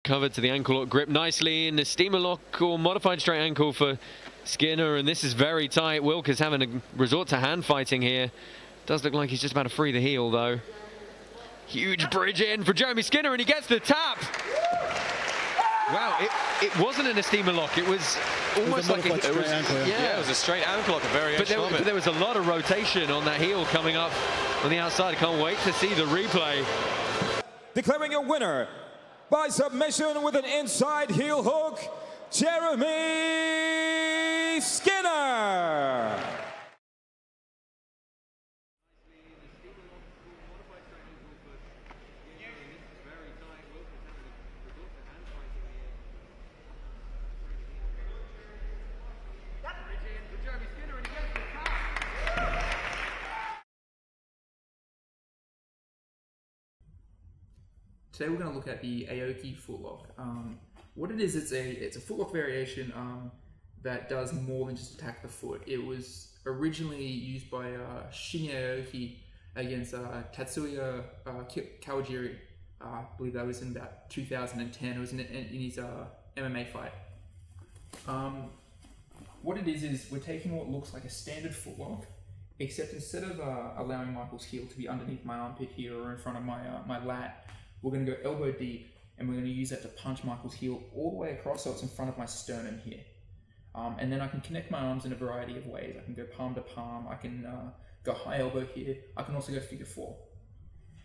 Covered to the ankle lock, grip nicely in the steamer lock or modified straight ankle for Skinner, and this is very tight. Wilk is having a resort to hand fighting here. Does look like he's just about to free the heel though. Huge bridge in for Jeremy Skinner, and he gets the tap. Wow, it wasn't an steamer lock. It was almost like it was a straight ankle lock, a variation of it. But there was a lot of rotation on that heel coming up on the outside. I can't wait to see the replay. Declaring your winner by submission with an inside heel hook, Jeremy Skinner. Today we're going to look at the Aoki footlock. What it is, it's a footlock variation that does more than just attack the foot. It was originally used by Shinya Aoki against Tatsuya Kawajiri. I believe that was in about 2010. It was in his MMA fight. What it is we're taking what looks like a standard footlock, except instead of allowing Michael's heel to be underneath my armpit here or in front of my lat, we're going to go elbow deep, and we're going to use that to punch Michael's heel all the way across so it's in front of my sternum here. And then I can connect my arms in a variety of ways. I can go palm to palm, I can go high elbow here, I can also go figure four.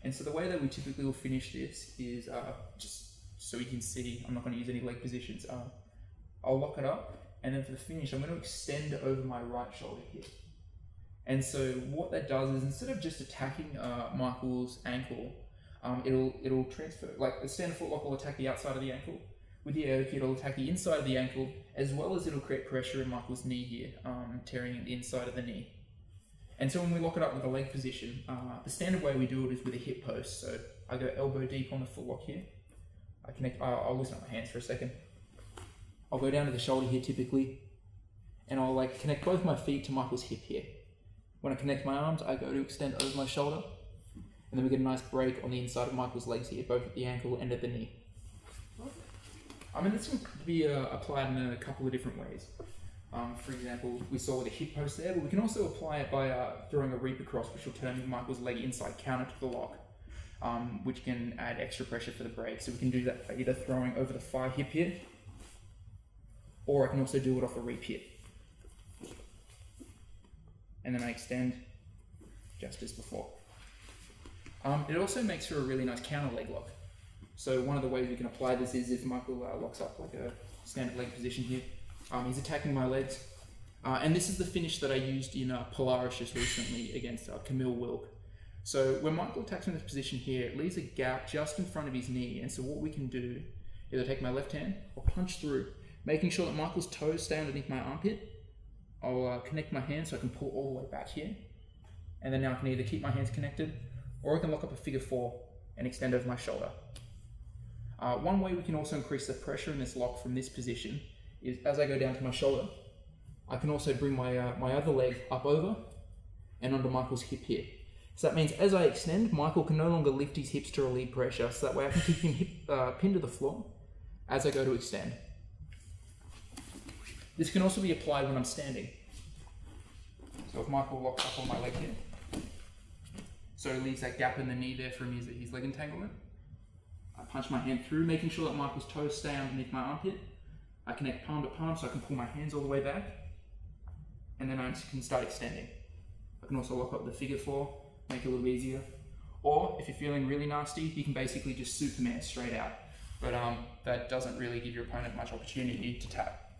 And so the way that we typically will finish this is, just so you can see, I'm not going to use any leg positions. I'll lock it up, and then for the finish, I'm going to extend over my right shoulder here. And so what that does is, instead of just attacking Michael's ankle, it'll transfer, like the standard footlock will attack the outside of the ankle. With the Aoki, it'll attack the inside of the ankle, as well as it'll create pressure in Michael's knee here, tearing the inside of the knee. And so when we lock it up with a leg position, the standard way we do it is with a hip post. So I go elbow deep on the footlock here. I connect, I'll loosen up my hands for a second. I'll go down to the shoulder here typically, and I'll like connect both my feet to Michael's hip here. When I connect my arms, I go to extend over my shoulder, and then we get a nice break on the inside of Michael's legs here, both at the ankle and at the knee. I mean, this can be applied in a couple of different ways. For example, we saw with a hip post there, but we can also apply it by throwing a reap across, which will turn Michael's leg inside counter to the lock, which can add extra pressure for the break. So we can do that by either throwing over the far hip here, or I can also do it off a reap here. And then I extend just as before. It also makes for a really nice counter leg lock. So one of the ways we can apply this is if Michael locks up like a standard leg position here, he's attacking my legs. And this is the finish that I used in Polaris just recently against Camille Wilk. So when Michael attacks in this position here, it leaves a gap just in front of his knee. And so what we can do is I take my left hand, I'll punch through, making sure that Michael's toes stay underneath my armpit. I'll connect my hands so I can pull all the way back here. And then now I can either keep my hands connected, or I can lock up a figure four and extend over my shoulder. One way we can also increase the pressure in this lock from this position is as I go down to my shoulder, I can also bring my other leg up over and onto Michael's hip here. So that means as I extend, Michael can no longer lift his hips to relieve pressure, so that way I can keep him pinned to the floor as I go to extend. This can also be applied when I'm standing. So if Michael locks up on my leg here, so it leaves that gap in the knee there from his leg entanglement. I punch my hand through, making sure that Michael's toes stay underneath my armpit. I connect palm to palm so I can pull my hands all the way back. And then I can start extending. I can also lock up the figure four, make it a little easier. Or if you're feeling really nasty, you can basically just Superman straight out. But that doesn't really give your opponent much opportunity to tap.